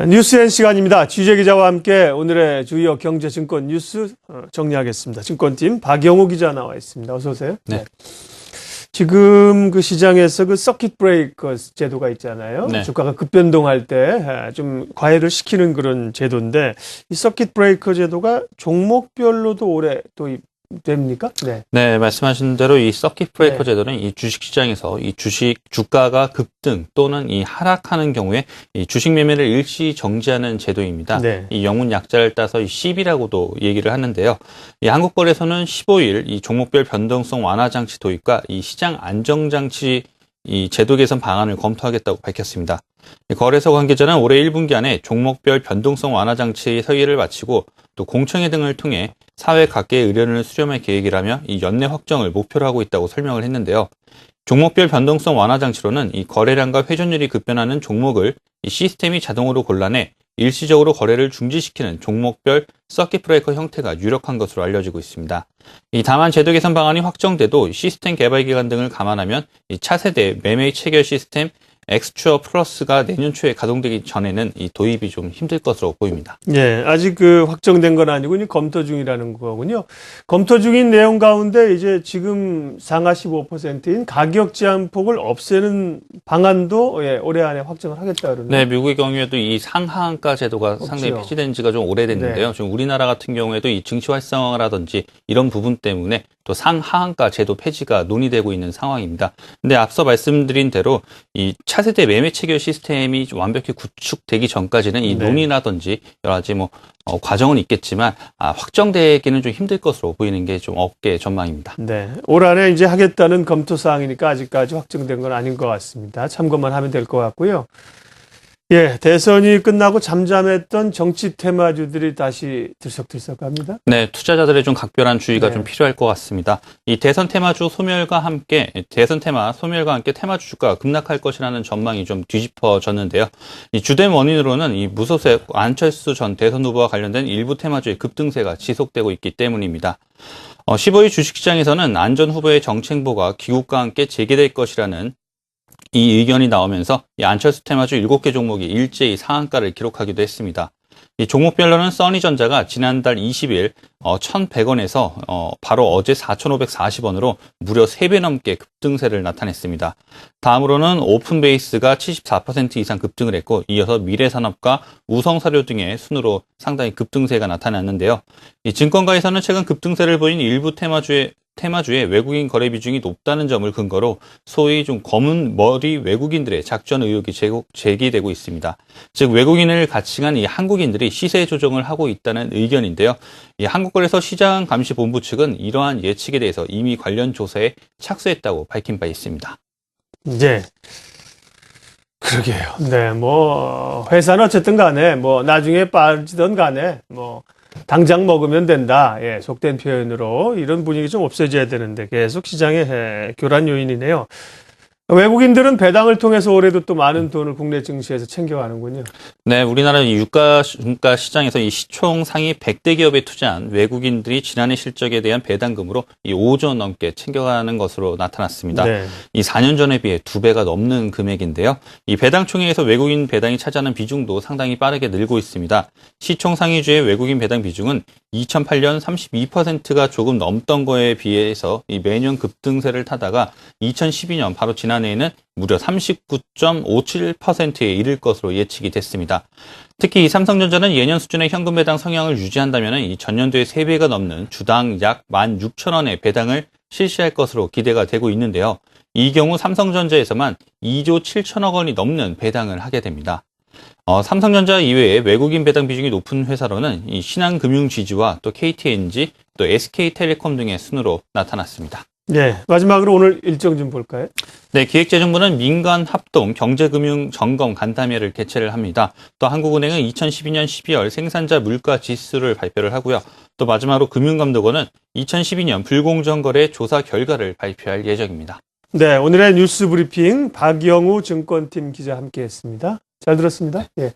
뉴스엔 시간입니다. 취재 기자와 함께 오늘의 주요 경제 증권 뉴스 정리하겠습니다. 증권팀 박영우 기자 나와 있습니다. 어서 오세요. 네. 지금 그 시장에서 그 서킷 브레이커 제도가 있잖아요. 네. 주가가 급변동할 때 좀 과열을 시키는 그런 제도인데 이 서킷 브레이커 제도가 종목별로도 올해 도입됩니까? 네. 네, 말씀하신 대로 이 서킷 브레이커 네. 제도는 이 주식 시장에서 이 주식 주가가 급등 또는 이 하락하는 경우에 이 주식 매매를 일시 정지하는 제도입니다. 네. 이 영문 약자를 따서 이 CB라고도 얘기를 하는데요. 이 한국거래소는 15일 이 종목별 변동성 완화 장치 도입과 이 시장 안정 장치 이 제도 개선 방안을 검토하겠다고 밝혔습니다. 거래소 관계자는 올해 1분기 안에 종목별 변동성 완화 장치 회의를 마치고 또 공청회 등을 통해 사회 각계의 의견을 수렴할 계획이라며 이 연내 확정을 목표로 하고 있다고 설명을 했는데요. 종목별 변동성 완화 장치로는 이 거래량과 회전율이 급변하는 종목을 이 시스템이 자동으로 골라내 일시적으로 거래를 중지시키는 종목별 서킷 브레이커 형태가 유력한 것으로 알려지고 있습니다. 다만 제도 개선 방안이 확정돼도 시스템 개발 기간 등을 감안하면 이 차세대 매매 체결 시스템 엑스추어 플러스가 내년 초에 가동되기 전에는 이 도입이 좀 힘들 것으로 보입니다. 예, 아직 그 확정된 건 아니고 검토 중이라는 거군요. 검토 중인 내용 가운데 이제 지금 상하 15%인 가격 제한폭을 없애는 방안도 올해 안에 확정을 하겠다 그러네요. 네, 미국의 경우에도 이 상하한가 제도가 상당히 없죠. 폐지된 지가 좀 오래됐는데요. 네. 지금 우리나라 같은 경우에도 이 증시 활성화라든지 이런 부분 때문에 또 상하한가 제도 폐지가 논의되고 있는 상황입니다. 근데 앞서 말씀드린 대로 이 차세대 매매 체결 시스템이 완벽히 구축되기 전까지는 이 네. 논의라든지 여러 가지 과정은 있겠지만 확정되기는 좀 힘들 것으로 보이는 게 좀 업계 전망입니다. 네, 올 한해 이제 하겠다는 검토 사항이니까 아직까지 확정된 건 아닌 것 같습니다. 참고만 하면 될 것 같고요. 예, 대선이 끝나고 잠잠했던 정치 테마주들이 다시 들썩들썩합니다. 네, 투자자들의 좀 각별한 주의가 네. 좀 필요할 것 같습니다. 이 대선 테마주 소멸과 함께 테마주 주가가 급락할 것이라는 전망이 좀 뒤집어졌는데요. 이 주된 원인으로는 이 무소속 안철수 전 대선 후보와 관련된 일부 테마주의 급등세가 지속되고 있기 때문입니다. 15일 주식시장에서는 안 전 후보의 정책보가 귀국과 함께 재개될 것이라는 이 의견이 나오면서 이 안철수 테마주 7개 종목이 일제히 상한가를 기록하기도 했습니다. 이 종목별로는 써니전자가 지난달 20일 1,100원에서 바로 어제 4,540원으로 무려 3배 넘게 급등세를 나타냈습니다. 다음으로는 오픈베이스가 74% 이상 급등을 했고 이어서 미래산업과 우성사료 등의 순으로 상당히 급등세가 나타났는데요. 이 증권가에서는 최근 급등세를 보인 일부 테마주의 외국인 거래 비중이 높다는 점을 근거로 소위 좀 검은 머리 외국인들의 작전 의혹이 제기되고 있습니다. 즉 외국인을 가칭한 이 한국인들이 시세 조정을 하고 있다는 의견인데요. 이 한국거래소 시장감시본부 측은 이러한 예측에 대해서 이미 관련 조사에 착수했다고 밝힌 바 있습니다. 네. 그러게요. 네, 회사는 어쨌든 간에, 나중에 빠지던 간에, 당장 먹으면 된다. 예, 속된 표현으로 이런 분위기 좀 없어져야 되는데 계속 시장의 교란 요인이네요. 외국인들은 배당을 통해서 올해도 또 많은 돈을 국내 증시에서 챙겨가는군요. 네, 우리나라 유가 시장에서 이 시총 상위 100대 기업에 투자한 외국인들이 지난해 실적에 대한 배당금으로 이 5조 원 넘게 챙겨가는 것으로 나타났습니다. 네. 이 4년 전에 비해 2배가 넘는 금액인데요. 이 배당총회에서 외국인 배당이 차지하는 비중도 상당히 빠르게 늘고 있습니다. 시총 상위주의 외국인 배당 비중은 2008년 32%가 조금 넘던 거에 비해서 이 매년 급등세를 타다가 2012년 바로 지난해에는 무려 39.57%에 이를 것으로 예측이 됐습니다. 특히 이 삼성전자는 예년 수준의 현금 배당 성향을 유지한다면 이 전년도에 3배가 넘는 주당 약 16,000원의 배당을 실시할 것으로 기대가 되고 있는데요. 이 경우 삼성전자에서만 2조 7천억 원이 넘는 배당을 하게 됩니다. 삼성전자 이외에 외국인 배당 비중이 높은 회사로는 이 신한금융지주와 또 KTNG, 또 SK텔레콤 등의 순으로 나타났습니다. 네, 마지막으로 오늘 일정 좀 볼까요? 네, 기획재정부는 민간 합동 경제금융 점검 간담회를 개최를 합니다. 또 한국은행은 2012년 12월 생산자 물가 지수를 발표를 하고요. 또 마지막으로 금융감독원은 2012년 불공정거래 조사 결과를 발표할 예정입니다. 네, 오늘의 뉴스 브리핑 박영우 증권팀 기자 함께했습니다. 잘 들었습니다. 예.